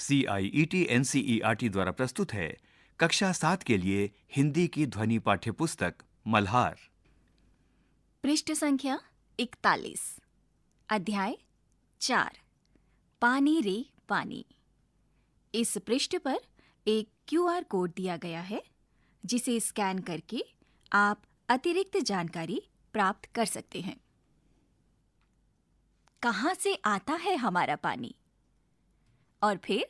CIET NCERT द्वारा प्रस्तुत है कक्षा 7 के लिए हिंदी की ध्वनि पाठ्यपुस्तक मल्हार। पृष्ठ संख्या 41, अध्याय 4, पानी रे पानी। इस पृष्ठ पर एक QR कोड दिया गया है जिसे स्कैन करके आप अतिरिक्त जानकारी प्राप्त कर सकते हैं। कहाँ से आता है हमारा पानी और फिर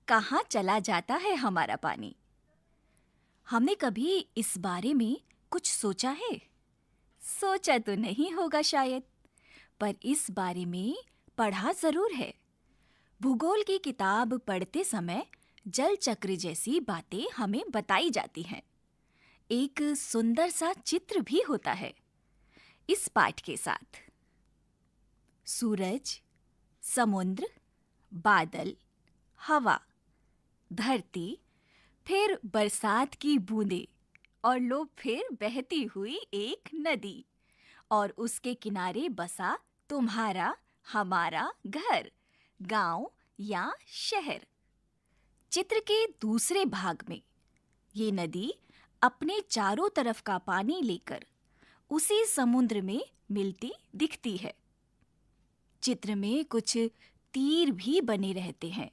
कहाँ चला जाता है हमारा पानी? हमने कभी इस बारे में कुछ सोचा है? सोचा तो नहीं होगा शायद, पर इस बारे में पढ़ा जरूर है। भूगोल की किताब पढ़ते समय जल चक्र जैसी बातें हमें बताई जाती हैं। एक सुंदर सा चित्र भी होता है इस पाठ के साथ। सूरज, समुद्र, बादल, हवा, धरती, फिर बरसात की बूंदें और लो फिर बहती हुई एक नदी और उसके किनारे बसा तुम्हारा हमारा घर, गांव या शहर। चित्र के दूसरे भाग में ये नदी अपने चारों तरफ का पानी लेकर उसी समुद्र में मिलती दिखती है। चित्र में कुछ तीर भी बने रहते हैं।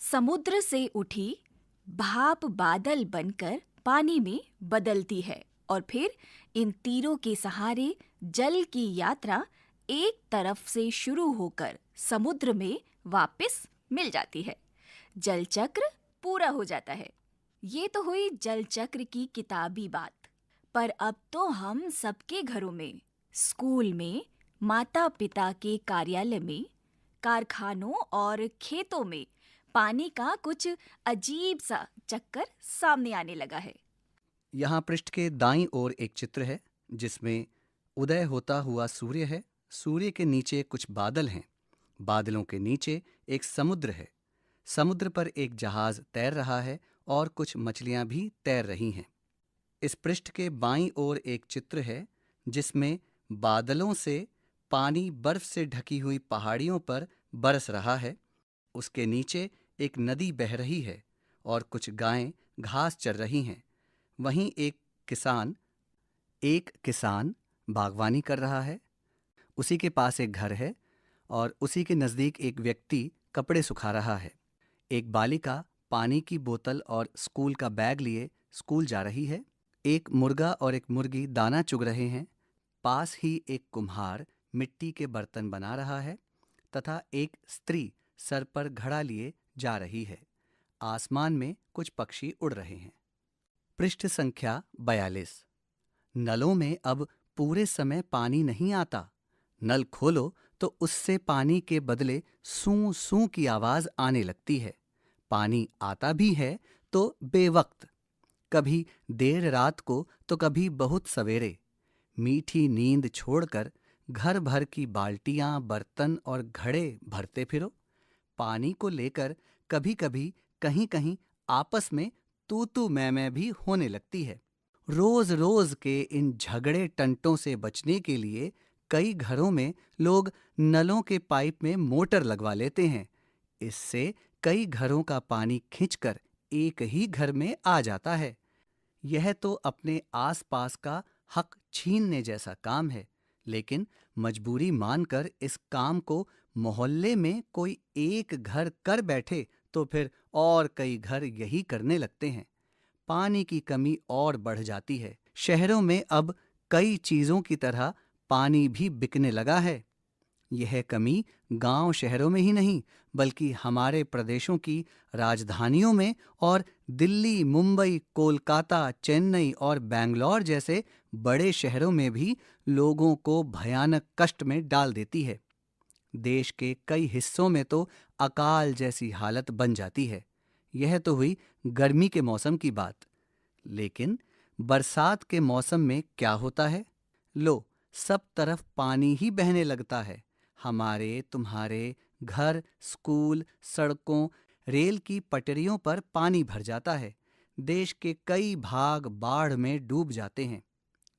समुद्र से उठी भाप बादल बनकर पानी में बदलती है और फिर इन तीरों के सहारे जल की यात्रा एक तरफ से शुरू होकर समुद्र में वापस मिल जाती है। जल चक्र पूरा हो जाता है। ये तो हुई जल चक्र की किताबी बात, पर अब तो हम सबके घरों में, स्कूल में, माता पिता के कार्यालय में, कारखानों और खेतों में पानी का कुछ अजीब सा चक्कर सामने आने लगा है। यहाँ पृष्ठ के दाईं ओर एक चित्र है जिसमें उदय होता हुआ सूर्य है। सूर्य के नीचे कुछ बादल हैं। बादलों के नीचे एक समुद्र है। समुद्र पर एक जहाज तैर रहा है और कुछ मछलियां भी तैर रही हैं। इस पृष्ठ के बाईं ओर एक चित्र है जिसमें बादलों से पानी बर्फ से ढकी हुई पहाड़ियों पर बरस रहा है। उसके नीचे एक नदी बह रही है और कुछ गायें घास चर रही हैं। वहीं एक किसान बागवानी कर रहा है। उसी के पास एक घर है और उसी के नज़दीक एक व्यक्ति कपड़े सुखा रहा है। एक बालिका पानी की बोतल और स्कूल का बैग लिए स्कूल जा रही है। एक मुर्गा और एक मुर्गी दाना चुग रहे हैं। पास ही एक कुम्हार मिट्टी के बर्तन बना रहा है तथा एक स्त्री सर पर घड़ा लिए जा रही है। आसमान में कुछ पक्षी उड़ रहे हैं। पृष्ठ संख्या 42। नलों में अब पूरे समय पानी नहीं आता। नल खोलो तो उससे पानी के बदले सूं सूं की आवाज आने लगती है। पानी आता भी है तो बेवक्त, कभी देर रात को तो कभी बहुत सवेरे। मीठी नींद छोड़कर घर भर की बाल्टियां, बर्तन और घड़े भरते फिरो। पानी को लेकर कभी कभी कहीं कहीं आपस में तू तू मैं भी होने लगती है। रोज रोज के इन झगड़े टंटों से बचने के लिए कई घरों में लोग नलों के पाइप में मोटर लगवा लेते हैं। इससे कई घरों का पानी खींचकर एक ही घर में आ जाता है। यह तो अपने आसपास का हक छीनने जैसा काम है, लेकिन मजबूरी मानकर इस काम को मोहल्ले में कोई एक घर कर बैठे तो फिर और कई घर यही करने लगते हैं। पानी की कमी और बढ़ जाती है। शहरों में अब कई चीजों की तरह पानी भी बिकने लगा है। यह कमी गांव शहरों में ही नहीं बल्कि हमारे प्रदेशों की राजधानियों में और दिल्ली, मुंबई, कोलकाता, चेन्नई और बेंगलोर जैसे बड़े शहरों में भी लोगों को भयानक कष्ट में डाल देती है। देश के कई हिस्सों में तो अकाल जैसी हालत बन जाती है। यह तो हुई गर्मी के मौसम की बात, लेकिन बरसात के मौसम में क्या होता है? लो, सब तरफ पानी ही बहने लगता है। हमारे तुम्हारे घर, स्कूल, सड़कों, रेल की पटरियों पर पानी भर जाता है। देश के कई भाग बाढ़ में डूब जाते हैं।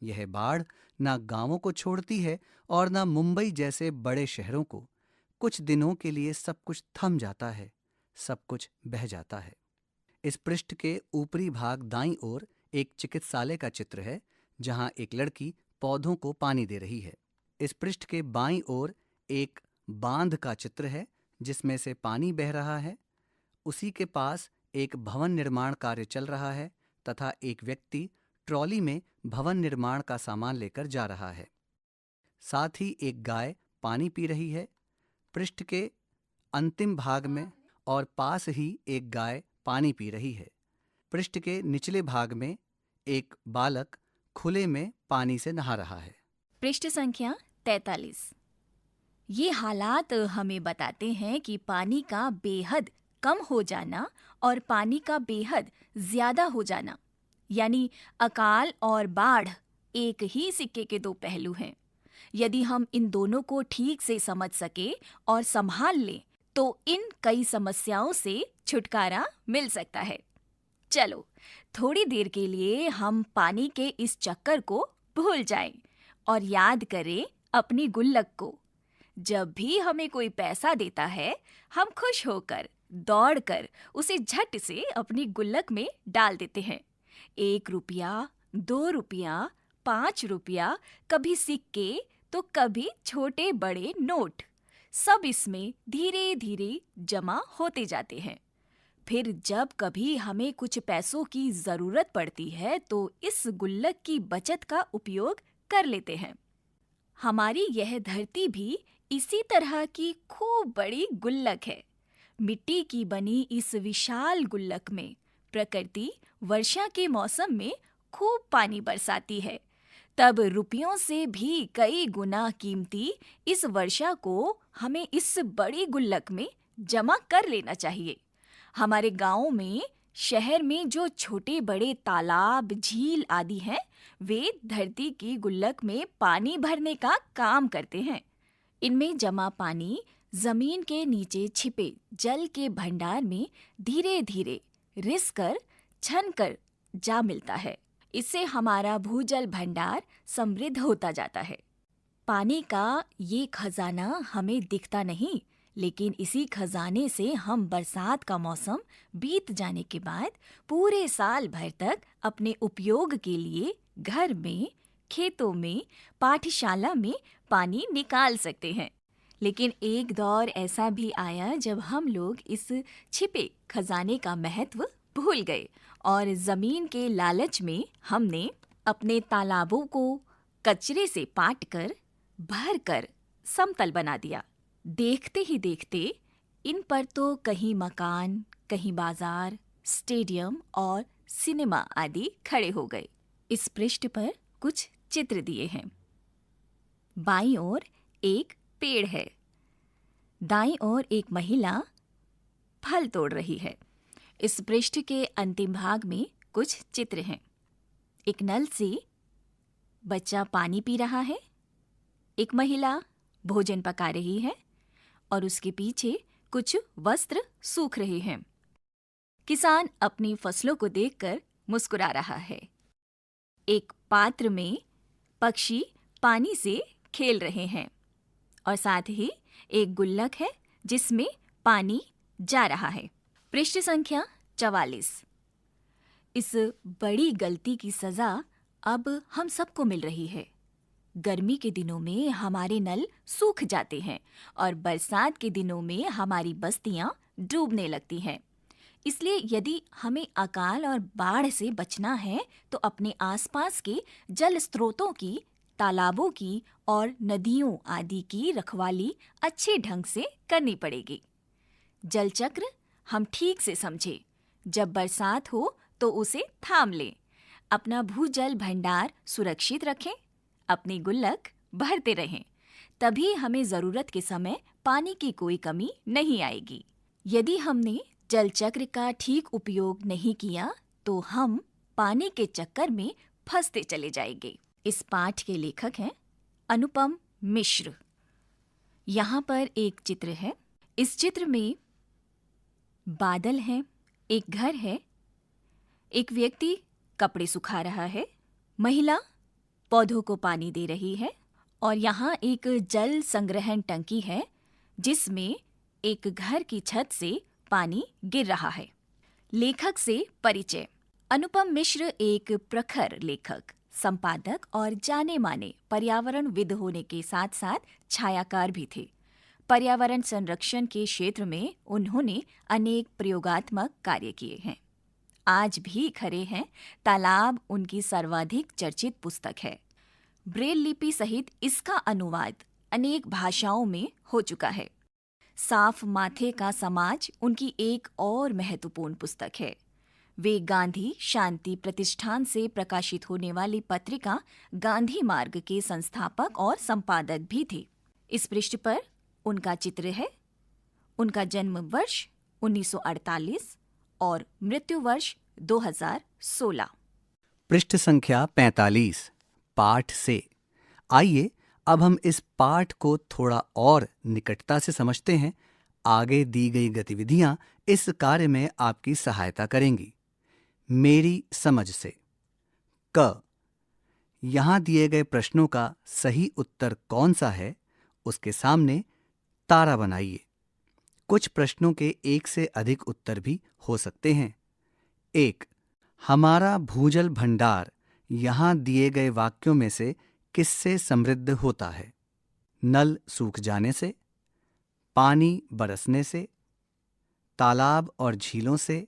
यह बाढ़ ना गांवों को छोड़ती है और ना मुंबई जैसे बड़े शहरों को। कुछ दिनों के लिए सब कुछ थम जाता है। सब कुछ बह जाता है। इस पृष्ठ के ऊपरी भाग दाईं ओर एक चिकित्सालय का चित्र है, जहां एक लड़की पौधों को पानी दे रही है। इस पृष्ठ के बाईं ओर एक बांध का चित्र है, जिसमें से पानी बह रहा है। उसी के पास एक भवन निर्माण कार्य चल रहा है तथा एक व्यक्ति ट्रॉली में भवन निर्माण का सामान लेकर जा रहा है। साथ ही एक गाय पानी पी रही है। पृष्ठ के अंतिम भाग में और पास ही एक गाय पानी पी रही है। पृष्ठ के निचले भाग में एक बालक खुले में पानी से नहा रहा है। पृष्ठ संख्या 43। ये हालात हमें बताते हैं कि पानी का बेहद कम हो जाना और पानी का बेहद ज्यादा हो जाना, यानी अकाल और बाढ़, एक ही सिक्के के दो पहलू हैं। यदि हम इन दोनों को ठीक से समझ सके और संभाल लें तो इन कई समस्याओं से छुटकारा मिल सकता है। चलो थोड़ी देर के लिए हम पानी के इस चक्कर को भूल जाएं और याद करें अपनी गुल्लक को। जब भी हमें कोई पैसा देता है, हम खुश होकर दौड़कर उसे झट से अपनी गुल्लक में डाल देते हैं। 1 रुपया, 2 रुपया, 5 रुपया, कभी सिक्के तो कभी छोटे बड़े नोट, सब इसमें धीरे धीरे जमा होते जाते हैं। फिर जब कभी हमें कुछ पैसों की जरूरत पड़ती है तो इस गुल्लक की बचत का उपयोग कर लेते हैं। हमारी यह धरती भी इसी तरह की खूब बड़ी गुल्लक है। मिट्टी की बनी इस विशाल गुल्लक में प्रकृति वर्षा के मौसम में खूब पानी बरसाती है। तब रुपयों से भी कई गुना कीमती इस वर्षा को हमें इस बड़ी गुल्लक में जमा कर लेना चाहिए। हमारे गांवों में, शहर में जो छोटे बड़े तालाब, झील आदि हैं, वे धरती की गुल्लक में पानी भरने का काम करते हैं। इनमें जमा पानी जमीन के नीचे छिपे जल के भंडार में धीरे धीरे रिस कर, छन कर जा मिलता है। इससे हमारा भूजल भंडार समृद्ध होता जाता है। पानी का ये खजाना हमें दिखता नहीं, लेकिन इसी खजाने से हम बरसात का मौसम बीत जाने के बाद पूरे साल भर तक अपने उपयोग के लिए घर में, खेतों में, पाठशाला में पानी निकाल सकते हैं। लेकिन एक दौर ऐसा भी आया जब हम लोग इस छिपे खजाने का महत्व भूल गए और जमीन के लालच में हमने अपने तालाबों को कचरे से पाटकर, भरकर समतल बना दिया। देखते ही देखते इन पर तो कहीं मकान, कहीं बाजार, स्टेडियम और सिनेमा आदि खड़े हो गए। इस पृष्ठ पर कुछ चित्र दिए हैं। बाईं ओर एक पेड़ है, दाईं ओर एक महिला फल तोड़ रही है। इस पृष्ठ के अंतिम भाग में कुछ चित्र हैं। एक नल से बच्चा पानी पी रहा है, एक महिला भोजन पका रही है और उसके पीछे कुछ वस्त्र सूख रहे हैं। किसान अपनी फसलों को देखकर मुस्कुरा रहा है। एक पात्र में पक्षी पानी से खेल रहे हैं और साथ ही एक गुल्लक है जिसमें पानी जा रहा है। पृष्ठ संख्या 44। इस बड़ी गलती की सजा अब हम सबको मिल रही है। गर्मी के दिनों में हमारे नल सूख जाते हैं और बरसात के दिनों में हमारी बस्तियां डूबने लगती हैं। इसलिए यदि हमें अकाल और बाढ़ से बचना है तो अपने आसपास के जल स्रोतों की, तालाबों की और नदियों आदि की रखवाली अच्छे ढंग से करनी पड़ेगी। जल चक्र हम ठीक से समझें। जब बरसात हो तो उसे थाम लें। अपना भूजल भंडार सुरक्षित रखें। अपनी गुल्लक भरते रहें। तभी हमें जरूरत के समय पानी की कोई कमी नहीं आएगी। यदि हमने जल चक्र का ठीक उपयोग नहीं किया तो हम पानी के चक्कर में फंसते चले जाएंगे। इस पाठ के लेखक हैं अनुपम मिश्र। यहाँ पर एक चित्र है। इस चित्र में बादल हैं, एक घर है, एक व्यक्ति कपड़े सुखा रहा है, महिला पौधों को पानी दे रही है और यहाँ एक जल संग्रहण टंकी है जिसमें एक घर की छत से पानी गिर रहा है। लेखक से परिचय। अनुपम मिश्र एक प्रखर लेखक, संपादक और जाने माने पर्यावरणविद होने के साथ साथ छायाकार भी थे। पर्यावरण संरक्षण के क्षेत्र में उन्होंने अनेक प्रयोगात्मक कार्य किए हैं। आज भी खड़े हैं। तालाब उनकी सर्वाधिक चर्चित पुस्तक है। ब्रेल लिपि सहित इसका अनुवाद अनेक भाषाओं में हो चुका है। साफ माथे का समाज उनकी एक और महत्वपूर्ण पुस्तक है। वे गांधी शांति प्रतिष्ठान से प्रकाशित होने वाली पत्रिका गांधी मार्ग के संस्थापक और संपादक भी थे। इस पृष्ठ पर उनका चित्र है। उनका जन्म वर्ष 1948 और मृत्यु वर्ष 2016। पृष्ठ संख्या 45, पाठ से। आइए अब हम इस पाठ को थोड़ा और निकटता से समझते हैं। आगे दी गई गतिविधियां इस कार्य में आपकी सहायता करेंगी। मेरी समझ से। क, यहां दिए गए प्रश्नों का सही उत्तर कौन सा है, उसके सामने तारा बनाइए। कुछ प्रश्नों के एक से अधिक उत्तर भी हो सकते हैं। 1. हमारा भूजल भंडार यहां दिए गए वाक्यों में से किससे समृद्ध होता है? नल सूख जाने से, पानी बरसने से, तालाब और झीलों से,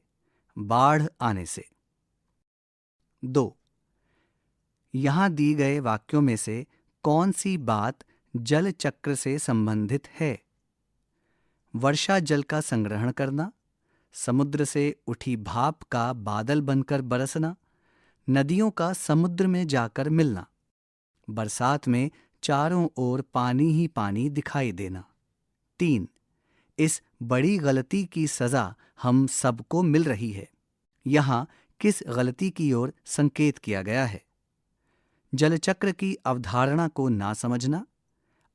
बाढ़ आने से। 2. यहां दी गए वाक्यों में से कौन सी बात जल चक्र से संबंधित है? वर्षा जल का संग्रहण करना, समुद्र से उठी भाप का बादल बनकर बरसना, नदियों का समुद्र में जाकर मिलना, बरसात में चारों ओर पानी ही पानी दिखाई देना। 3. इस बड़ी गलती की सजा हम सबको मिल रही है। यहाँ किस गलती की ओर संकेत किया गया है? जलचक्र की अवधारणा को ना समझना,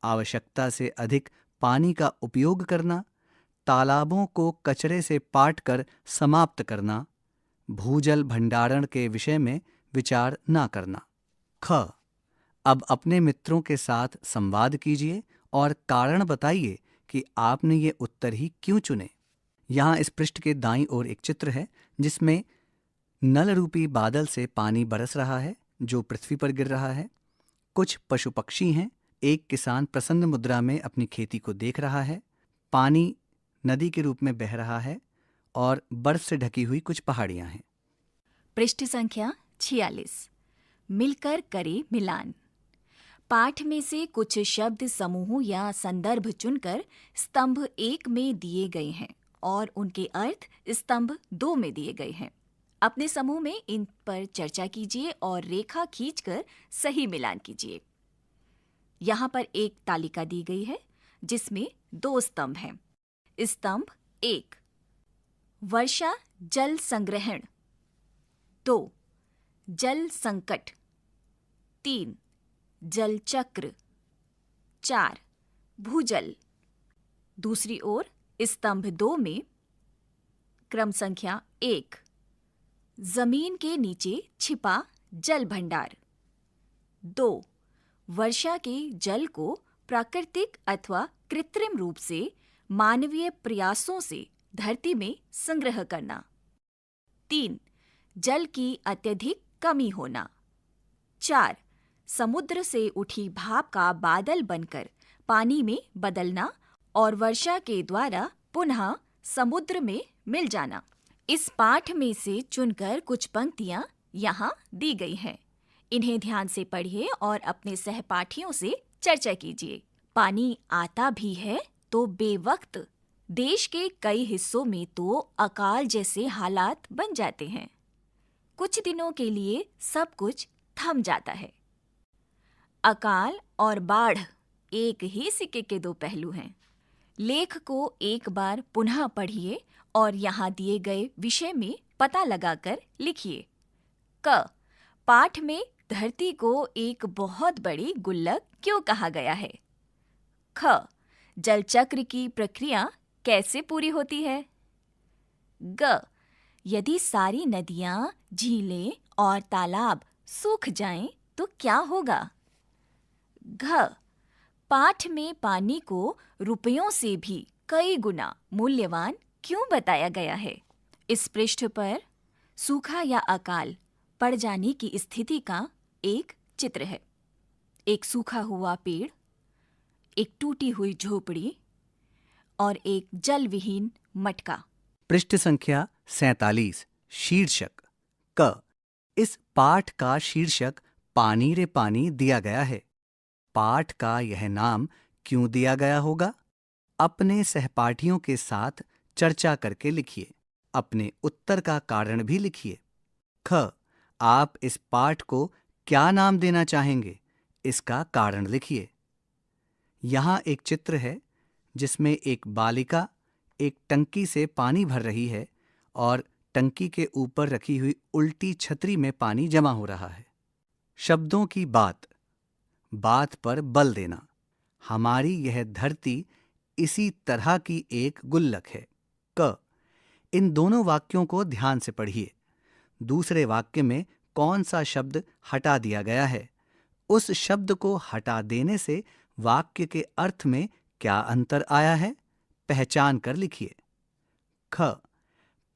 आवश्यकता से अधिक पानी का उपयोग करना, तालाबों को कचरे से पाटकर समाप्त करना, भूजल भंडारण के विषय में विचार ना करना। ख, अब अपने मित्रों के साथ संवाद कीजिए और कारण बताइए कि आपने ये उत्तर ही क्यों चुने। यहाँ इस पृष्ठ के दाईं ओर एक चित्र है जिसमें नल रूपी बादल से पानी बरस रहा है जो पृथ्वी पर गिर रहा है। कुछ पशु पक्षी हैं। एक किसान प्रसन्न मुद्रा में अपनी खेती को देख रहा है। पानी नदी के रूप में बह रहा है और बर्फ से ढकी हुई कुछ पहाड़ियां हैं। पृष्ठ संख्या 46। मिलकर करे मिलान। पाठ में से कुछ शब्द समूह या संदर्भ चुनकर स्तंभ 1 में दिए गए हैं और उनके अर्थ स्तंभ 2 में दिए गए हैं। अपने समूह में इन पर चर्चा कीजिए और रेखा खींचकर सही मिलान कीजिए। यहाँ पर एक तालिका दी गई है जिसमें 2 स्तंभ हैं। स्तंभ 1, वर्षा जल संग्रहण। 2, जल संकट। 3, जल चक्र। 4, भूजल। दूसरी ओर स्तंभ 2 में क्रम संख्या 1, जमीन के नीचे छिपा जल भंडार। 2, वर्षा के जल को प्राकृतिक अथवा कृत्रिम रूप से मानवीय प्रयासों से धरती में संग्रह करना। 3, जल की अत्यधिक कमी होना। 4, समुद्र से उठी भाप का बादल बनकर पानी में बदलना और वर्षा के द्वारा पुनः समुद्र में मिल जाना। इस पाठ में से चुनकर कुछ पंक्तियां यहाँ दी गई हैं। इन्हें ध्यान से पढ़िए और अपने सहपाठियों से चर्चा कीजिए। पानी आता भी है तो बेवक्त। देश के कई हिस्सों में तो अकाल जैसे हालात बन जाते हैं। कुछ दिनों के लिए सब कुछ थम जाता है। अकाल और बाढ़ एक ही सिक्के के 2 पहलू हैं। लेख को एक बार पुनः पढ़िए और यहाँ दिए गए विषय में पता लगाकर लिखिए। क, पाठ में धरती को एक बहुत बड़ी गुल्लक क्यों कहा गया है? ख, जलचक्र की प्रक्रिया कैसे पूरी होती है? ग, यदि सारी नदियां, झीलें और तालाब सूख जाएं तो क्या होगा? घ, पाठ में पानी को रुपयों से भी कई गुना मूल्यवान क्यों बताया गया है? इस पृष्ठ पर सूखा या अकाल पड़ जाने की स्थिति का एक चित्र है। एक सूखा हुआ पेड़, एक टूटी हुई झोपड़ी और एक जल विहीन मटका। पृष्ठ संख्या 47 शीर्षक क। इस पाठ का शीर्षक पानी रे पानी दिया गया है। पाठ का यह नाम क्यों दिया गया होगा? अपने सहपाठियों के साथ चर्चा करके लिखिए। अपने उत्तर का कारण भी लिखिए। ख। आप इस पाठ को क्या नाम देना चाहेंगे? इसका कारण लिखिए। यहाँ एक चित्र है जिसमें एक बालिका एक टंकी से पानी भर रही है और टंकी के ऊपर रखी हुई उल्टी छतरी में पानी जमा हो रहा है। शब्दों की बात, बात पर बल देना। हमारी यह धरती इसी तरह की एक गुल्लक है। क। इन दोनों वाक्यों को ध्यान से पढ़िए। दूसरे वाक्य में कौन सा शब्द हटा दिया गया है? उस शब्द को हटा देने से वाक्य के अर्थ में क्या अंतर आया है? पहचान कर लिखिए। ख।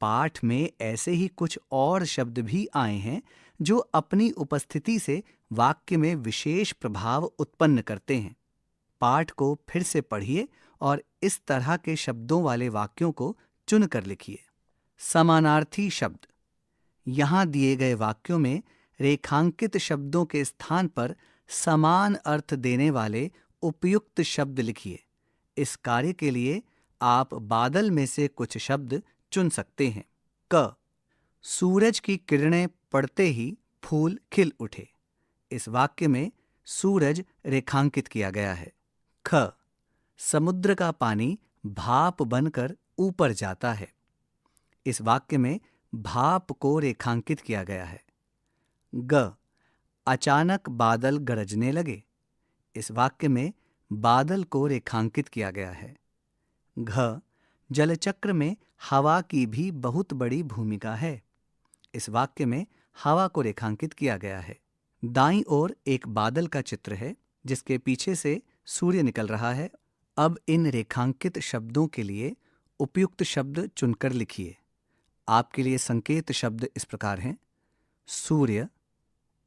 पाठ में ऐसे ही कुछ और शब्द भी आए हैं जो अपनी उपस्थिति से वाक्य में विशेष प्रभाव उत्पन्न करते हैं। पाठ को फिर से पढ़िए और इस तरह के शब्दों वाले वाक्यों को चुनकर लिखिए। समानार्थी शब्द। यहाँ दिए गए वाक्यों में रेखांकित शब्दों के स्थान पर समान अर्थ देने वाले उपयुक्त शब्द लिखिए। इस कार्य के लिए आप बादल में से कुछ शब्द चुन सकते हैं। क। सूरज की किरणें पड़ते ही फूल खिल उठे। इस वाक्य में सूरज रेखांकित किया गया है। ख। समुद्र का पानी भाप बनकर ऊपर जाता है। इस वाक्य में भाप को रेखांकित किया गया है। ग। अचानक बादल गरजने लगे। इस वाक्य में बादल को रेखांकित किया गया है। घ। जलचक्र में हवा की भी बहुत बड़ी भूमिका है। इस वाक्य में हवा को रेखांकित किया गया है। दाईं ओर एक बादल का चित्र है जिसके पीछे से सूर्य निकल रहा है। अब इन रेखांकित शब्दों के लिए उपयुक्त शब्द चुनकर लिखिए। आपके लिए संकेत शब्द इस प्रकार हैं: सूर्य,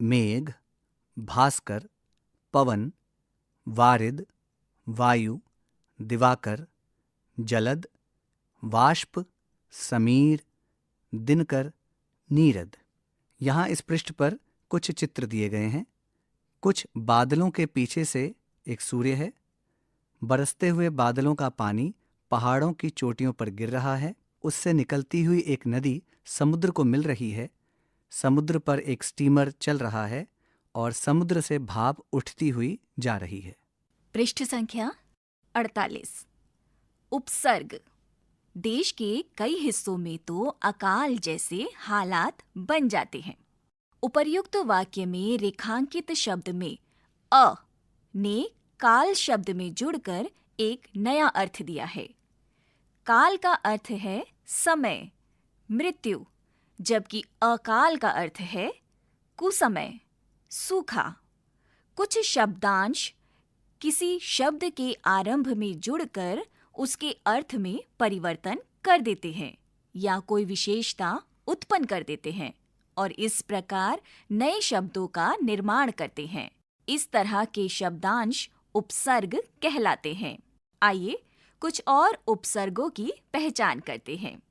मेघ, भास्कर, पवन, वारिद, वायु, दिवाकर, जलद, वाष्प, समीर, दिनकर, नीरद। यहाँ इस पृष्ठ पर कुछ चित्र दिए गए हैं। कुछ बादलों के पीछे से एक सूर्य है। बरसते हुए बादलों का पानी पहाड़ों की चोटियों पर गिर रहा है। उससे निकलती हुई एक नदी समुद्र को मिल रही है। समुद्र पर एक स्टीमर चल रहा है और समुद्र से भाप उठती हुई जा रही है। पृष्ठ संख्या 48 उपसर्ग। देश के कई हिस्सों में तो अकाल जैसे हालात बन जाते हैं। उपर्युक्त वाक्य में रेखांकित शब्द में अ ने काल शब्द में जुड़कर एक नया अर्थ दिया है। काल का अर्थ है समय, मृत्यु, जबकि अकाल का अर्थ है कुसमय, सूखा। कुछ शब्दांश किसी शब्द के आरंभ में जुड़कर उसके अर्थ में परिवर्तन कर देते हैं या कोई विशेषता उत्पन्न कर देते हैं और इस प्रकार नए शब्दों का निर्माण करते हैं। इस तरह के शब्दांश उपसर्ग कहलाते हैं। आइए कुछ और उपसर्गों की पहचान करते हैं।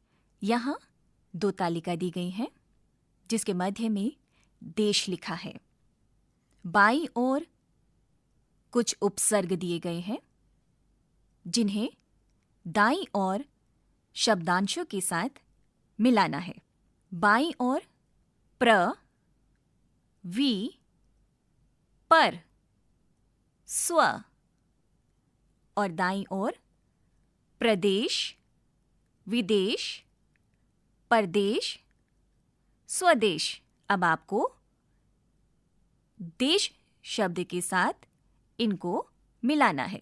यहाँ 2 तालिका दी गई हैं जिसके मध्य में देश लिखा है। बाईं ओर कुछ उपसर्ग दिए गए हैं जिन्हें दाईं ओर शब्दांशों के साथ मिलाना है। बाईं ओर प्र, वि, पर, स्व और दाईं ओर प्रदेश, विदेश, परदेश, स्वदेश। अब आपको देश शब्द के साथ इनको मिलाना है।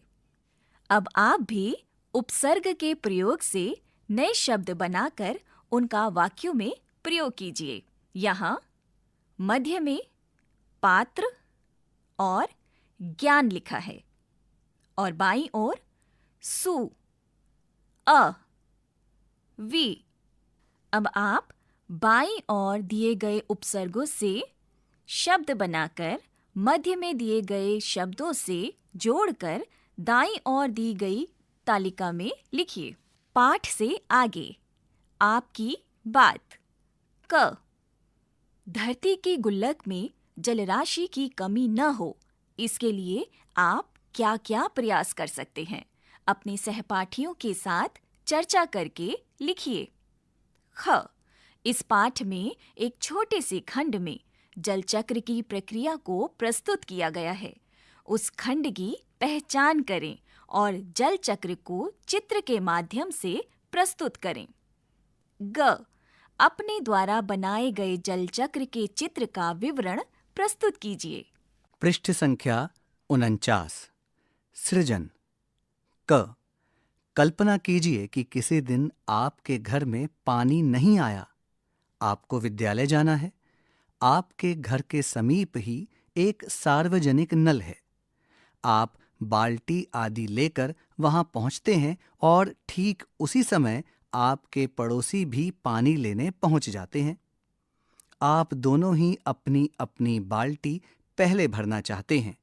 अब आप भी उपसर्ग के प्रयोग से नए शब्द बनाकर उनका वाक्यों में प्रयोग कीजिए। यहाँ मध्य में पात्र और ज्ञान लिखा है और बाईं ओर सु, अ, वी। अब आप बाईं ओर दिए गए उपसर्गों से शब्द बनाकर मध्य में दिए गए शब्दों से जोड़कर दाईं ओर दी गई तालिका में लिखिए। पाठ से आगे आपकी बात। क। धरती की गुल्लक में जलराशि की कमी न हो, इसके लिए आप क्या क्या प्रयास कर सकते हैं? अपने सहपाठियों के साथ चर्चा करके लिखिए। ख। इस पाठ में एक छोटे से खंड में जल चक्र की प्रक्रिया को प्रस्तुत किया गया है। उस खंड की पहचान करें और जल चक्र को चित्र के माध्यम से प्रस्तुत करें। ग। अपने द्वारा बनाए गए जल चक्र के चित्र का विवरण प्रस्तुत कीजिए। पृष्ठ संख्या 49। सृजन। क। कल्पना कीजिए कि किसी दिन आपके घर में पानी नहीं आया। आपको विद्यालय जाना है। आपके घर के समीप ही एक सार्वजनिक नल है। आप बाल्टी आदि लेकर वहां पहुंचते हैं और ठीक उसी समय आपके पड़ोसी भी पानी लेने पहुंच जाते हैं। आप दोनों ही अपनी अपनी बाल्टी पहले भरना चाहते हैं।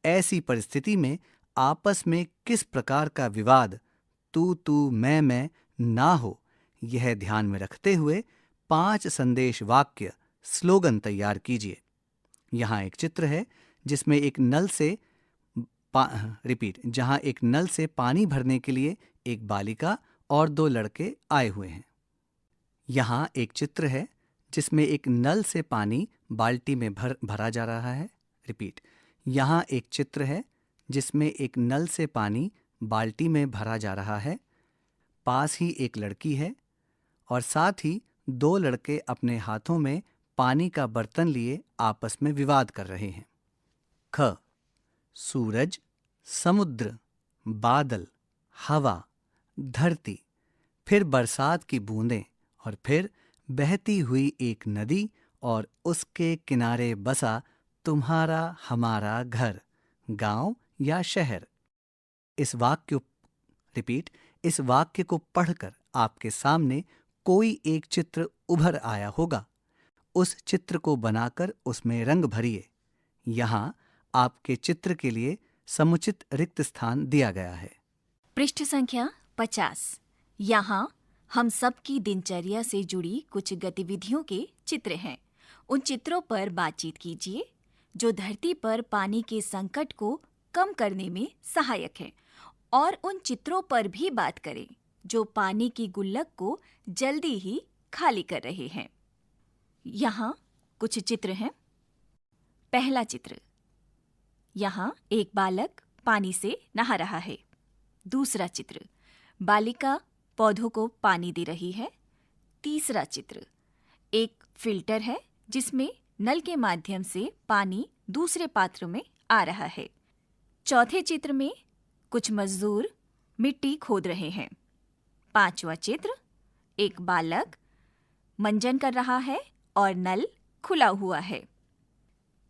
ऐसी परिस्थिति में आपस में किस प्रकार का विवाद, तू मैं ना हो, यह ध्यान में रखते हुए 5 संदेश वाक्य स्लोगन तैयार कीजिए। यहाँ एक चित्र है जिसमें एक नल से जहां एक नल से पानी भरने के लिए एक बालिका और 2 लड़के आए हुए हैं। यहाँ एक चित्र है जिसमें एक नल से पानी बाल्टी में भरा जा रहा है। यहाँ एक चित्र है जिसमें एक नल से पानी बाल्टी में भरा जा रहा है। पास ही एक लड़की है और साथ ही 2 लड़के अपने हाथों में पानी का बर्तन लिए आपस में विवाद कर रहे हैं। ख। सूरज, समुद्र, बादल, हवा, धरती, फिर बरसात की बूंदें और फिर बहती हुई एक नदी और उसके किनारे बसा तुम्हारा हमारा घर, गांव या शहर। इस वाक्य को पढ़कर आपके सामने कोई एक चित्र उभर आया होगा। उस चित्र को बनाकर उसमें रंग भरिए। यहाँ आपके चित्र के लिए समुचित रिक्त स्थान दिया गया है। पृष्ठ संख्या 50। यहाँ हम सबकी दिनचर्या से जुड़ी कुछ गतिविधियों के चित्र हैं। उन चित्रों पर बातचीत कीजिए जो धरती पर पानी के संकट को कम करने में सहायक हैं, और उन चित्रों पर भी बात करें जो पानी की गुल्लक को जल्दी ही खाली कर रहे हैं। यहाँ कुछ चित्र हैं। पहला चित्र, यहाँ एक बालक पानी से नहा रहा है। दूसरा चित्र, बालिका पौधों को पानी दे रही है। तीसरा चित्र, एक फिल्टर है जिसमें नल के माध्यम से पानी दूसरे पात्र में आ रहा है। चौथे चित्र में कुछ मजदूर मिट्टी खोद रहे हैं। पांचवा चित्र, एक बालक मंजन कर रहा है और नल खुला हुआ है।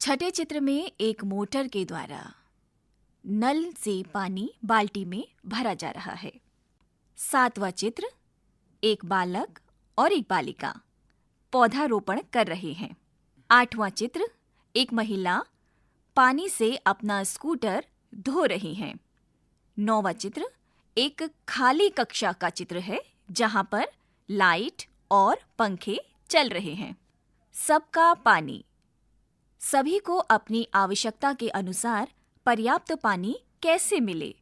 छठे चित्र में एक मोटर के द्वारा नल से पानी बाल्टी में भरा जा रहा है। सातवां चित्र, एक बालक और एक बालिका पौधारोपण कर रहे हैं। आठवां चित्र, एक महिला पानी से अपना स्कूटर धो रही हैं। नौवां चित्र, एक खाली कक्षा का चित्र है जहां पर लाइट और पंखे चल रहे हैं। सबका पानी, सभी को अपनी आवश्यकता के अनुसार पर्याप्त पानी कैसे मिले,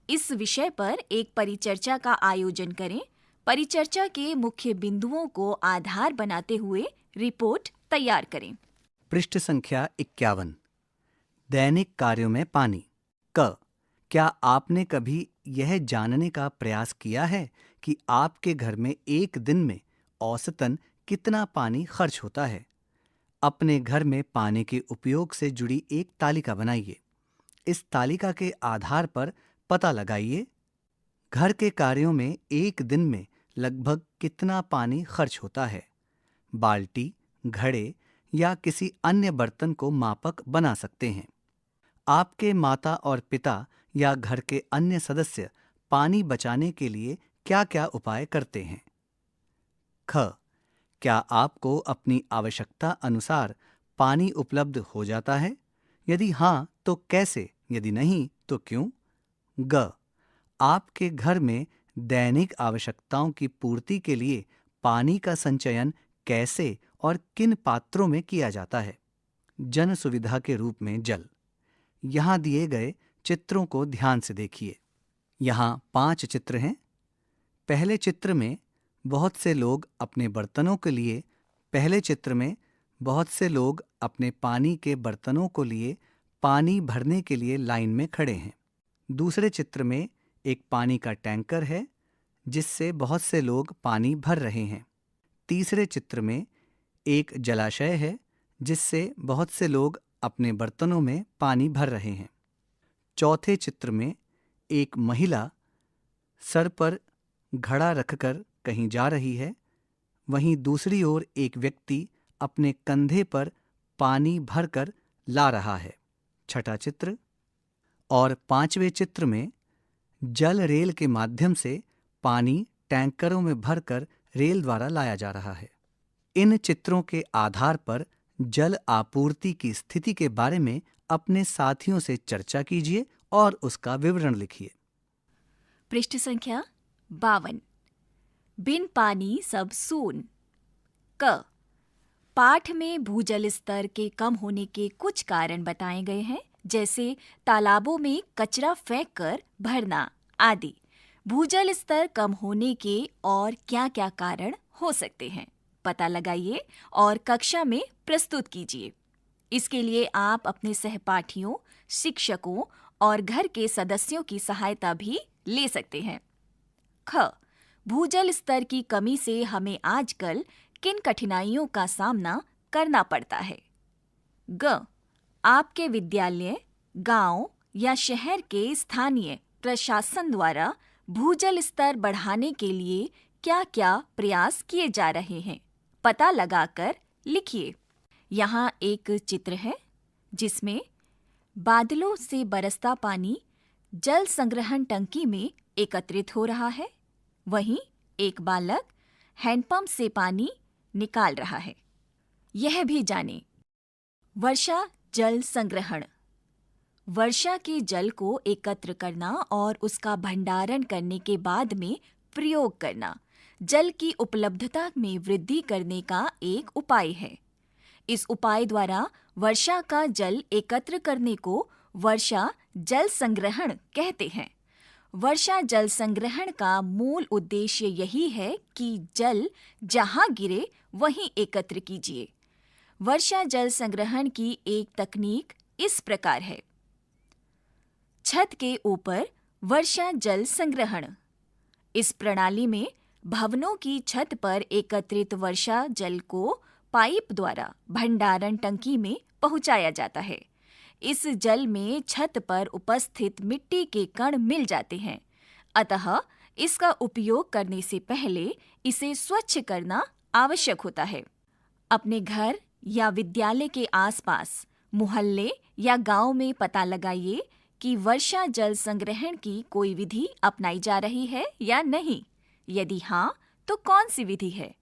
इस विषय पर एक परिचर्चा का आयोजन करें। परिचर्चा के मुख्य बिंदुओं को आधार बनाते हुए रिपोर्ट तैयार करें। पृष्ठ संख्या 51। दैनिक कार्यों में पानी। क। क्या आपने कभी यह जानने का प्रयास किया है कि आपके घर में एक दिन में औसतन कितना पानी खर्च होता है? अपने घर में पानी के उपयोग से जुड़ी एक तालिका बनाइए। इस तालिका के आधार पर पता लगाइए घर के कार्यों में एक दिन में लगभग कितना पानी खर्च होता है। बाल्टी, घड़े या किसी अन्य बर्तन को मापक बना सकते हैं। आपके माता और पिता या घर के अन्य सदस्य पानी बचाने के लिए क्या-क्या उपाय करते हैं? ख. क्या आपको अपनी आवश्यकता अनुसार पानी उपलब्ध हो जाता है? यदि हाँ, तो कैसे? यदि नहीं, तो क्यों? ग. आपके घर में दैनिक आवश्यकताओं की पूर्ति के लिए पानी का संचयन कैसे और किन पात्रों में किया जाता है? जन सुविधा के रूप में जल. यहाँ दिए गए चित्रों को ध्यान से देखिए. यहाँ 5 चित्र हैं. पहले चित्र में बहुत से लोग अपने पानी के बर्तनों को लिए पानी भरने के लिए लाइन में खड़े हैं. दूसरे चित्र में एक पानी का टैंकर है जिससे बहुत से लोग पानी भर रहे हैं. तीसरे चित्र में एक जलाशय है जिससे बहुत से लोग अपने बर्तनों में पानी भर रहे हैं. चौथे चित्र में एक महिला सर पर घड़ा रखकर कहीं जा रही है. वहीं दूसरी ओर एक व्यक्ति अपने कंधे पर पानी भरकर ला रहा है. छठा चित्र. और पांचवें चित्र में जल रेल के माध्यम से पानी टैंकरों में भरकर रेल द्वारा लाया जा रहा है. इन चित्रों के आधार पर जल आपूर्ति की स्थिति के बारे में अपने साथियों से चर्चा कीजिए और उसका विवरण लिखिए. पृष्ठ संख्या 52. बिन पानी सब सून. क. पाठ में भूजल स्तर के कम होने के कुछ कारण बताए गए हैं, जैसे तालाबों में कचरा फेंककर भरना आदि. भूजल स्तर कम होने के और क्या-क्या कारण हो सकते हैं, पता लगाइए और कक्षा में प्रस्तुत कीजिए. इसके लिए आप अपने सहपाठियों, शिक्षकों और घर के सदस्यों की सहायता भी ले सकते हैं. ख. भूजल स्तर की कमी से हमें आजकल किन कठिनाइयों का सामना करना पड़ता है? ग. आपके विद्यालय, गांव या शहर के स्थानीय प्रशासन द्वारा भूजल स्तर बढ़ाने के लिए क्या-क्या प्रयास किए जा रहे हैं, पता लगाकर लिखिए. यहाँ एक चित्र है जिसमें बादलों से बरसता पानी जल संग्रहण टंकी में एकत्रित हो रहा है. वहीं एक बालक हैंडपंप से पानी निकाल रहा है. यह भी जानें. वर्षा जल संग्रहण. वर्षा के जल को एकत्र करना और उसका भंडारण करने के बाद में प्रयोग करना जल की उपलब्धता में वृद्धि करने का एक उपाय है. इस उपाय द्वारा वर्षा का जल एकत्र करने को वर्षा जल संग्रहण कहते हैं. वर्षा जल संग्रहण का मूल उद्देश्य यही है कि जल जहां गिरे वहीं एकत्र कीजिए. वर्षा जल संग्रहण की एक तकनीक इस प्रकार है. छत के ऊपर वर्षा जल संग्रहण. इस प्रणाली में भवनों की छत पर एकत्रित वर्षा जल को पाइप द्वारा भंडारण टंकी में पहुंचाया जाता है. इस जल में छत पर उपस्थित मिट्टी के कण मिल जाते हैं, अतः इसका उपयोग करने से पहले इसे स्वच्छ करना आवश्यक होता है. अपने घर या विद्यालय के आसपास, मोहल्ले या गांव में पता लगाइए कि वर्षा जल संग्रहण की कोई विधि अपनाई जा रही है या नहीं. यदि हाँ, तो कौन सी विधि है,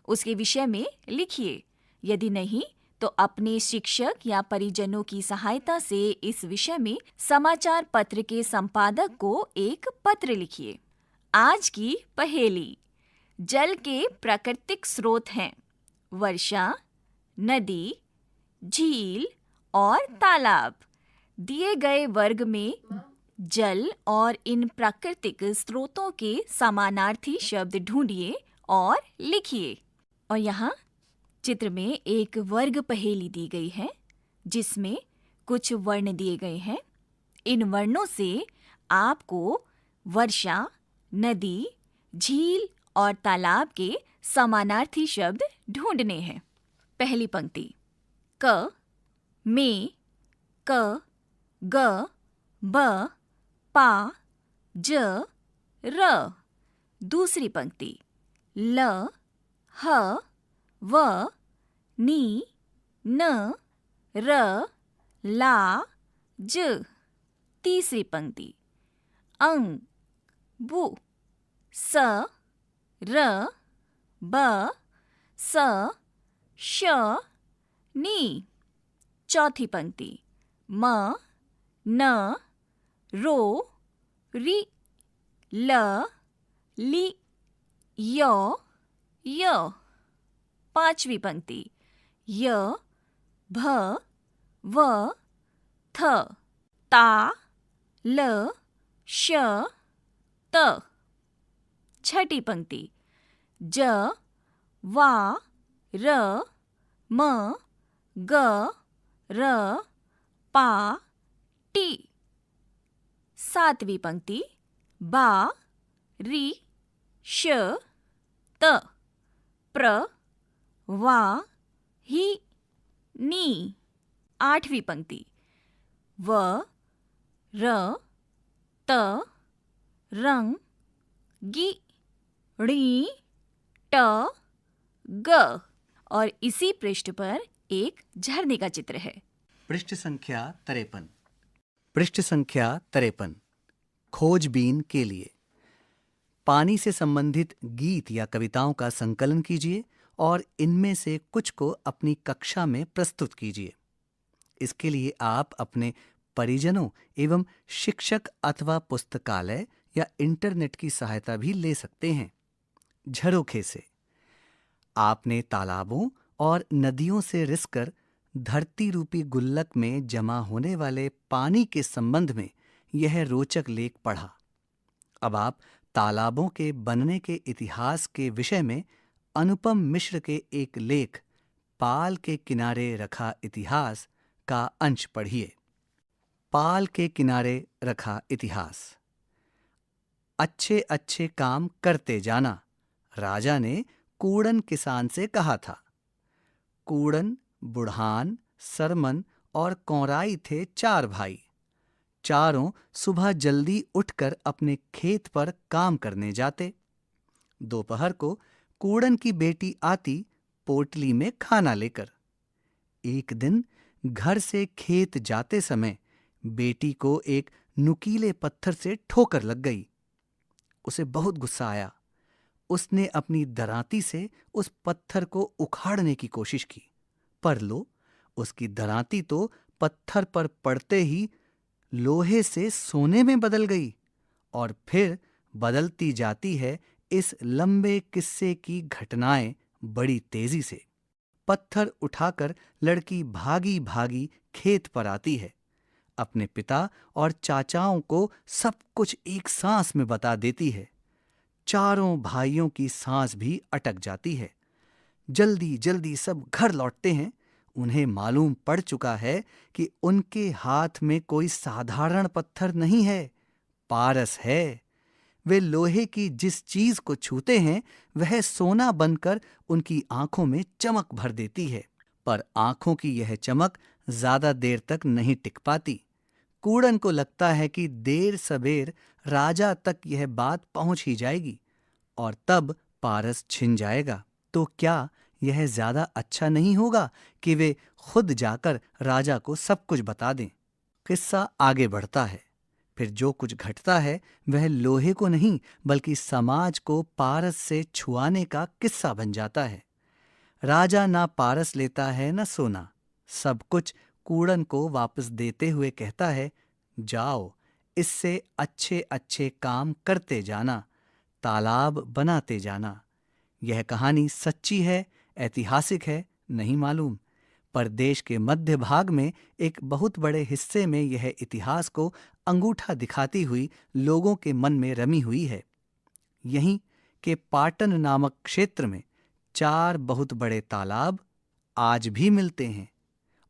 उसके विषय में लिखिए. यदि नहीं, तो अपने शिक्षक या परिजनों की सहायता से इस विषय में समाचार पत्र के संपादक को एक पत्र लिखिए. आज की पहेली. जल के प्राकृतिक स्रोत हैं वर्षा, नदी, झील और तालाब. दिए गए वर्ग में जल और इन प्राकृतिक स्रोतों के समानार्थी शब्द ढूंढिए और लिखिए. और यहाँ चित्र में एक वर्ग पहेली दी गई है जिसमें कुछ वर्ण दिए गए हैं. इन वर्णों से आपको वर्षा, नदी, झील और तालाब के समानार्थी शब्द ढूंढने हैं. पहली पंक्ति. क, में, क, ग, ब, पा, ज, र. दूसरी पंक्ति. ल, ह, व, नी, न, र, ला, ज. तीसरी पंक्ति. अंग, बु, स, र, ब स श नी। चौथी पंक्ति म न रो रि ल लि यो य। पांचवी पंक्ति य भ व थ ता ल श त। छठी पंक्ति ज वा र म ग र पा टी। सातवीं पंक्ति बा री श त प्र वा ही नी। आठवीं पंक्ति व र त रंग गी ड़ी ट ग। और इसी पृष्ठ पर एक झरने का चित्र है। पृष्ठ संख्या 53। पृष्ठ संख्या 53। खोजबीन के लिए पानी से संबंधित गीत या कविताओं का संकलन कीजिए और इनमें से कुछ को अपनी कक्षा में प्रस्तुत कीजिए। इसके लिए आप अपने परिजनों एवं शिक्षक अथवा पुस्तकालय या इंटरनेट की सहायता भी ले सकते हैं। झरोखे से आपने तालाबों और नदियों से रिसकर धरती रूपी गुल्लक में जमा होने वाले पानी के संबंध में यह रोचक लेख पढ़ा। अब आप तालाबों के बनने के इतिहास के विषय में अनुपम मिश्र के एक लेख पाल के किनारे रखा इतिहास का अंश पढ़िए। पाल के किनारे रखा इतिहास। अच्छे अच्छे काम करते जाना, राजा ने कूड़न किसान से कहा था। कूड़न, बुढ़ान, सरमन और कौराई थे 4 भाई। चारों सुबह जल्दी उठकर अपने खेत पर काम करने जाते। दोपहर को कूड़न की बेटी आती पोटली में खाना लेकर। एक दिन घर से खेत जाते समय बेटी को एक नुकीले पत्थर से ठोकर लग गई। उसे बहुत गुस्सा आया। उसने अपनी दरांती से उस पत्थर को उखाड़ने की कोशिश की, पर लो, उसकी दरांती तो पत्थर पर पड़ते ही लोहे से सोने में बदल गई। और फिर बदलती जाती है इस लंबे किस्से की घटनाएं बड़ी तेजी से। पत्थर उठाकर लड़की भागी भागी खेत पर आती है। अपने पिता और चाचाओं को सब कुछ एक सांस में बता देती है। चारों भाइयों की सांस भी अटक जाती है। जल्दी जल्दी सब घर लौटते हैं। उन्हें मालूम पड़ चुका है कि उनके हाथ में कोई साधारण पत्थर नहीं है, पारस है। वे लोहे की जिस चीज को छूते हैं वह सोना बनकर उनकी आंखों में चमक भर देती है। पर आंखों की यह चमक ज्यादा देर तक नहीं टिक पाती। कूड़न को लगता है कि देर सबेर राजा तक यह बात पहुंच ही जाएगी और तब पारस छिन जाएगा। तो क्या यह ज्यादा अच्छा नहीं होगा कि वे खुद जाकर राजा को सब कुछ बता दें? किस्सा आगे बढ़ता है। फिर जो कुछ घटता है वह लोहे को नहीं बल्कि समाज को पारस से छुआने का किस्सा बन जाता है। राजा ना पारस लेता है न सोना। सब कुछ कूड़न को वापस देते हुए कहता है, जाओ, इससे अच्छे अच्छे काम करते जाना, तालाब बनाते जाना। यह कहानी सच्ची है, ऐतिहासिक है, नहीं मालूम, पर देश के मध्य भाग में एक बहुत बड़े हिस्से में यह इतिहास को अंगूठा दिखाती हुई लोगों के मन में रमी हुई है। यहीं के पाटन नामक क्षेत्र में 4 बहुत बड़े तालाब आज भी मिलते हैं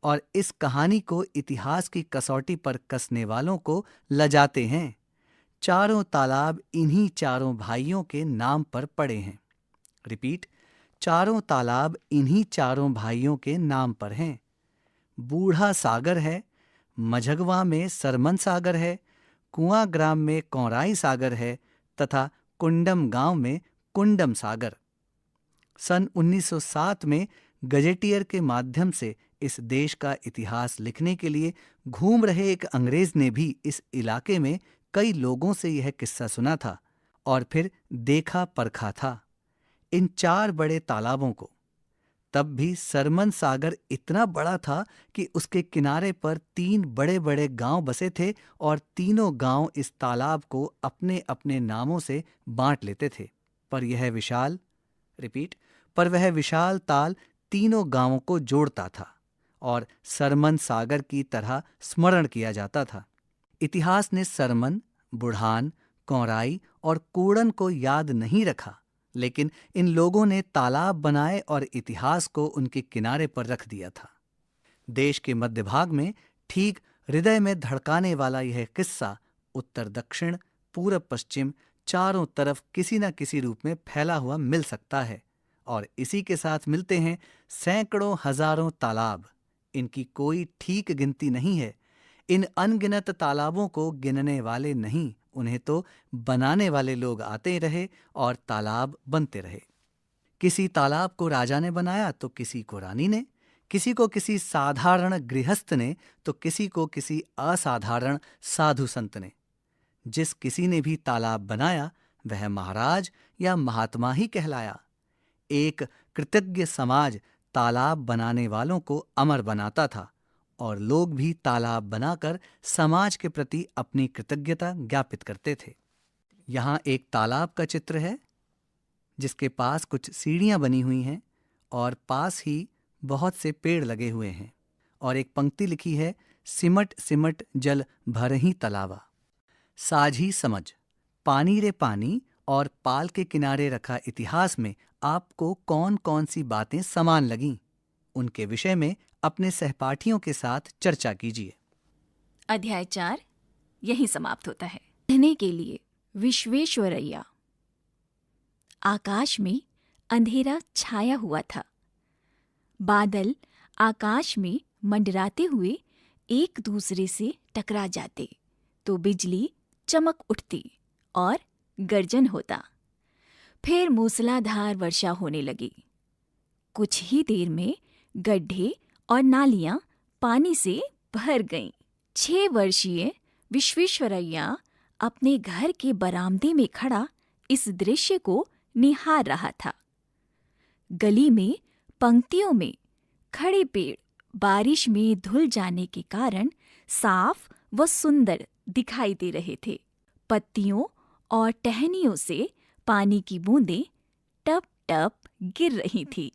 और इस कहानी को इतिहास की कसौटी पर कसने वालों को लजाते हैं। चारों तालाब इन्हीं चारों भाइयों के नाम पर पड़े हैं। रिपीट, चारों तालाब इन्हीं चारों भाइयों के नाम पर हैं। बूढ़ा सागर है, मझगवा में सरमन सागर है, कुआं ग्राम में कौराई सागर है तथा कुंडम गांव में कुंडम सागर। सन 1907 में गजेटियर के माध्यम से इस देश का इतिहास लिखने के लिए घूम रहे एक अंग्रेज ने भी इस इलाके में कई लोगों से यह किस्सा सुना था और फिर देखा परखा था। इन 4 बड़े तालाबों को। तब भी सरमन सागर इतना बड़ा था कि उसके किनारे पर 3 बड़े बड़े गांव बसे थे और तीनों गांव इस तालाब को अपने अपने नामों से बांट लेते थे। पर वह विशाल ताल तीनों गांवों को जोड़ता था और सरमन सागर की तरह स्मरण किया जाता था। इतिहास ने सरमन, बुढ़ान, कौराई और कूड़न को याद नहीं रखा, लेकिन इन लोगों ने तालाब बनाए और इतिहास को उनके किनारे पर रख दिया था। देश के मध्य भाग में ठीक हृदय में धड़काने वाला यह किस्सा उत्तर दक्षिण, पूरब पश्चिम चारों तरफ किसी न किसी रूप में फैला हुआ मिल सकता है और इसी के साथ मिलते हैं सैकड़ों हजारों तालाब। इनकी कोई ठीक गिनती नहीं है। इन अनगिनत तालाबों को गिनने वाले नहीं, उन्हें तो बनाने वाले लोग आते रहे और तालाब बनते रहे। किसी तालाब को राजा ने बनाया तो किसी को रानी ने, किसी को किसी साधारण गृहस्थ ने तो किसी को किसी असाधारण साधु संत ने। जिस किसी ने भी तालाब बनाया वह महाराज या महात्मा ही कहलाया। एक कृतज्ञ समाज तालाब बनाने वालों को अमर बनाता था और लोग भी तालाब बनाकर समाज के प्रति अपनी कृतज्ञता ज्ञापित करते थे। यहाँ एक तालाब का चित्र है जिसके पास कुछ सीढ़ियाँ बनी हुई हैं और पास ही बहुत से पेड़ लगे हुए हैं और एक पंक्ति लिखी है, सिमट सिमट जल भरहीं तलावा। साझी समझ, पानी रे पानी और पाल के किनारे रखा इतिहास में आपको कौन कौन सी बातें समान लगीं? उनके विषय में अपने सहपाठियों के साथ चर्चा कीजिए। अध्याय 4 यहीं समाप्त होता है। कहने के लिए विश्वेश्वरैया। आकाश में अंधेरा छाया हुआ था। बादल आकाश में मंडराते हुए एक दूसरे से टकरा जाते तो बिजली चमक उठती और गर्जन होता। फिर मूसलाधार वर्षा होने लगी। कुछ ही देर में गड्ढे और नालियां पानी से भर गईं। 6 वर्षीय विश्वेश्वरैया अपने घर के बरामदे में खड़ा इस दृश्य को निहार रहा था। गली में पंक्तियों में खड़े पेड़ बारिश में धुल जाने के कारण साफ व सुंदर दिखाई दे रहे थे। पत्तियों और टहनियों से पानी की बूंदें टप टप गिर रही थी।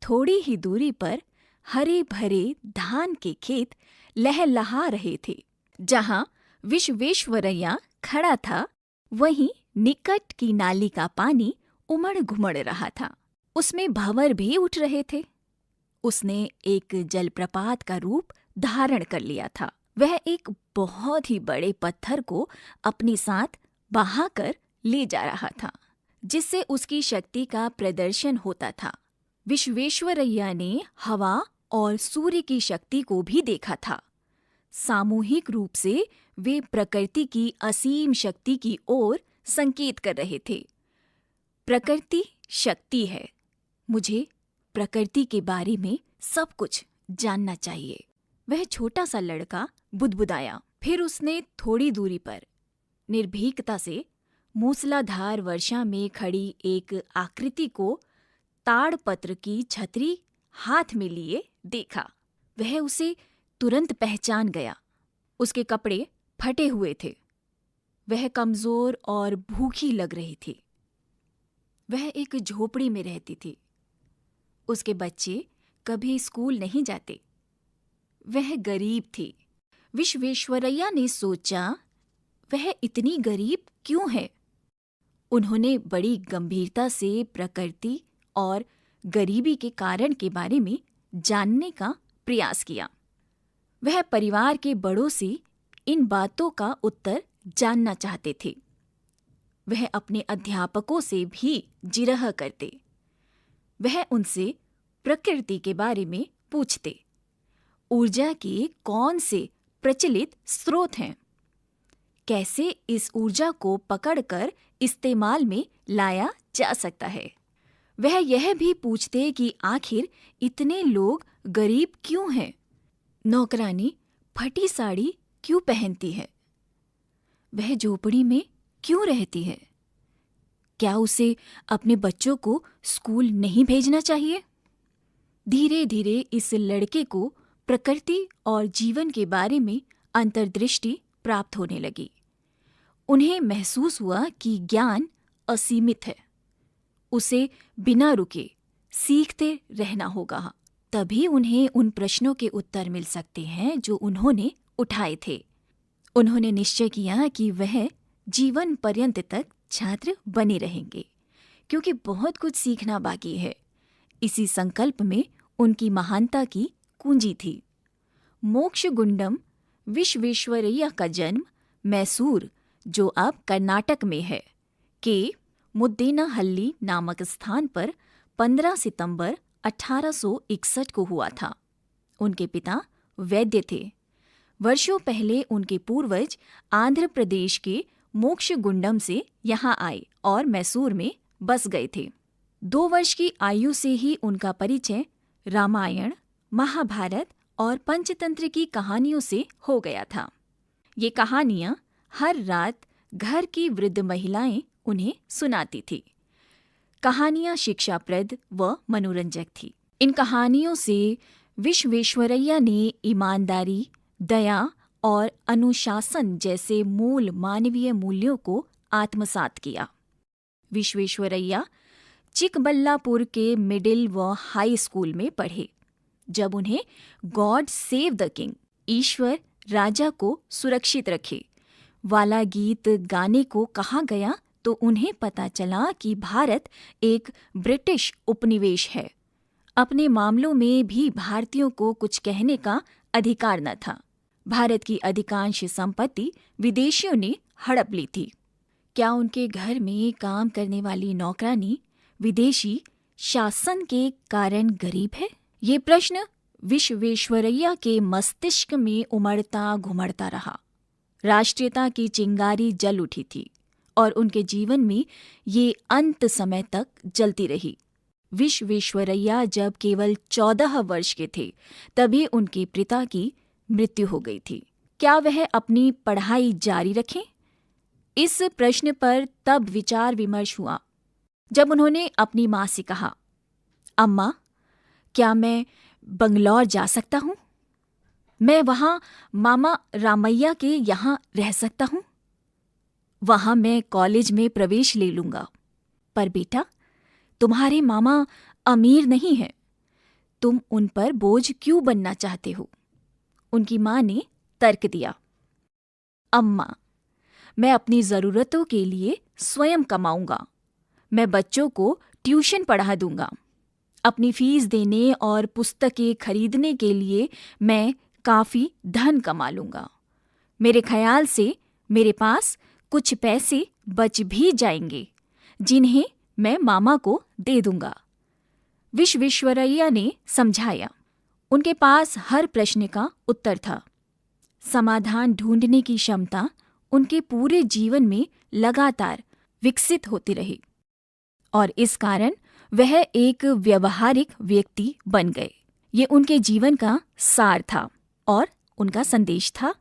थोड़ी ही दूरी पर हरे भरे धान के खेत लहलहा रहे थे। जहां विश्वेश्वरैया खड़ा था वहीं निकट की नाली का पानी उमड़ घुमड़ रहा था। उसमें भंवर भी उठ रहे थे। उसने एक जलप्रपात का रूप धारण कर लिया था। वह एक बहुत ही बड़े पत्थर को अपने साथ बहाकर ले जा रहा था, जिससे उसकी शक्ति का प्रदर्शन होता था। विश्वेश्वरैया ने हवा और सूर्य की शक्ति को भी देखा था। सामूहिक रूप से वे प्रकृति की असीम शक्ति की ओर संकेत कर रहे थे। प्रकृति शक्ति है। मुझे प्रकृति के बारे में सब कुछ जानना चाहिए। वह छोटा सा लड़का बुदबुदाया। फिर उसने थोड़ी दूरी पर निर्भीकता से मूसलाधार वर्षा में खड़ी एक आकृति को ताड़पत्र की छतरी हाथ में लिए देखा। वह उसे तुरंत पहचान गया। उसके कपड़े फटे हुए थे। वह कमजोर और भूखी लग रही थी। वह एक झोपड़ी में रहती थी। उसके बच्चे कभी स्कूल नहीं जाते। वह गरीब थी। विश्वेश्वरैया ने सोचा, वह इतनी गरीब क्यों है? उन्होंने बड़ी गंभीरता से प्रकृति और गरीबी के कारण के बारे में जानने का प्रयास किया। वह परिवार के बड़ों से इन बातों का उत्तर जानना चाहते थे। वह अपने अध्यापकों से भी जिरह करते। वह उनसे प्रकृति के बारे में पूछते। ऊर्जा के कौन से प्रचलित स्रोत हैं? कैसे इस ऊर्जा को पकड़कर इस्तेमाल में लाया जा सकता है? वह यह भी पूछते कि आखिर इतने लोग गरीब क्यों हैं? नौकरानी फटी साड़ी क्यों पहनती है? वह झोपड़ी में क्यों रहती है? क्या उसे अपने बच्चों को स्कूल नहीं भेजना चाहिए? धीरे धीरे इस लड़के को प्रकृति और जीवन के बारे में अंतर्दृष्टि प्राप्त होने लगी। उन्हें महसूस हुआ कि ज्ञान असीमित है। उसे बिना रुके सीखते रहना होगा, तभी उन्हें उन प्रश्नों के उत्तर मिल सकते हैं जो उन्होंने उठाए थे। उन्होंने निश्चय किया कि वह जीवन पर्यंत तक छात्र बने रहेंगे, क्योंकि बहुत कुछ सीखना बाकी है। इसी संकल्प में उनकी महानता की कुंजी थी। मोक्षगुंडम विश्वेश्वरैया का जन्म मैसूर, जो अब कर्नाटक में है, के मुद्देनाहल्ली नामक स्थान पर 15 सितंबर 1861 को हुआ था। उनके पिता वैद्य थे। वर्षों पहले उनके पूर्वज आंध्र प्रदेश के मोक्षगुंडम से यहाँ आए और मैसूर में बस गए थे। 2 वर्ष की आयु से ही उनका परिचय रामायण, महाभारत और पंचतंत्र की कहानियों से हो गया था। ये कहानियाँ हर रात घर की वृद्ध महिलाएं उन्हें सुनाती थी। कहानियाँ शिक्षाप्रद व मनोरंजक थी। इन कहानियों से विश्वेश्वरैया ने ईमानदारी, दया और अनुशासन जैसे मूल मानवीय मूल्यों को आत्मसात किया। विश्वेश्वरैया चिकबल्लापुर के मिडिल व हाई स्कूल में पढ़े। जब उन्हें गॉड सेव द किंग, ईश्वर राजा को सुरक्षित रखे, वाला गीत गाने को कहा गया तो उन्हें पता चला कि भारत एक ब्रिटिश उपनिवेश है। अपने मामलों में भी भारतीयों को कुछ कहने का अधिकार न था। भारत की अधिकांश संपत्ति विदेशियों ने हड़प ली थी। क्या उनके घर में काम करने वाली नौकरानी विदेशी शासन के कारण गरीब है? ये प्रश्न विश्वेश्वरैया के मस्तिष्क में उमड़ता घुमड़ता रहा। राष्ट्रीयता की चिंगारी जल उठी थी और उनके जीवन में ये अंत समय तक जलती रही। विश्वेश्वरैया जब केवल 14 वर्ष के थे तभी उनके पिता की मृत्यु हो गई थी। क्या वह अपनी पढ़ाई जारी रखें? इस प्रश्न पर तब विचार विमर्श हुआ जब उन्होंने अपनी माँ से कहा, अम्मा, क्या मैं बंगलौर जा सकता हूँ? मैं वहाँ मामा रामैया के यहाँ रह सकता हूँ। वहाँ मैं कॉलेज में प्रवेश ले लूँगा। पर बेटा, तुम्हारे मामा अमीर नहीं हैं। तुम उन पर बोझ क्यों बनना चाहते हो? उनकी माँ ने तर्क दिया, अम्मा, मैं अपनी ज़रूरतों के लिए स्वयं कमाऊँगा। मैं बच्चों को ट्यूशन पढ़ा दूँगा। अपनी फीस देने और पुस्तकें खरीदने के लिए मैं काफ़ी धन कमा लूँगा। मेरे ख्याल से मेरे पास कुछ पैसे बच भी जाएंगे, जिन्हें मैं मामा को दे दूँगा। विश्वेश्वरैया ने समझाया। उनके पास हर प्रश्न का उत्तर था। समाधान ढूंढने की क्षमता उनके पूरे जीवन में लगातार विकसित होती रही और इस कारण वह एक व्यवहारिक व्यक्ति बन गए। ये उनके जीवन का सार था और उनका संदेश था,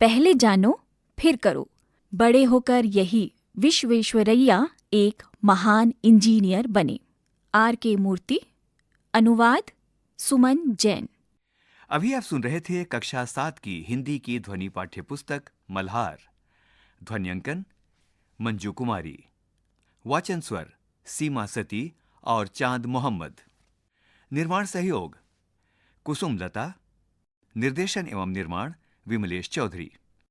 पहले जानो फिर करो। बड़े होकर यही विश्वेश्वरैया एक महान इंजीनियर बने। R.K. मूर्ति, अनुवाद सुमन जैन। अभी आप सुन रहे थे कक्षा 7 की हिंदी की ध्वनि पाठ्य पुस्तक मल्हार। ध्वन्यांकन मंजू कुमारी। वाचन स्वर सीमा सती और चांद मोहम्मद। निर्माण सहयोग कुसुम लता। निर्देशन एवं निर्माण विमलेश चौधरी।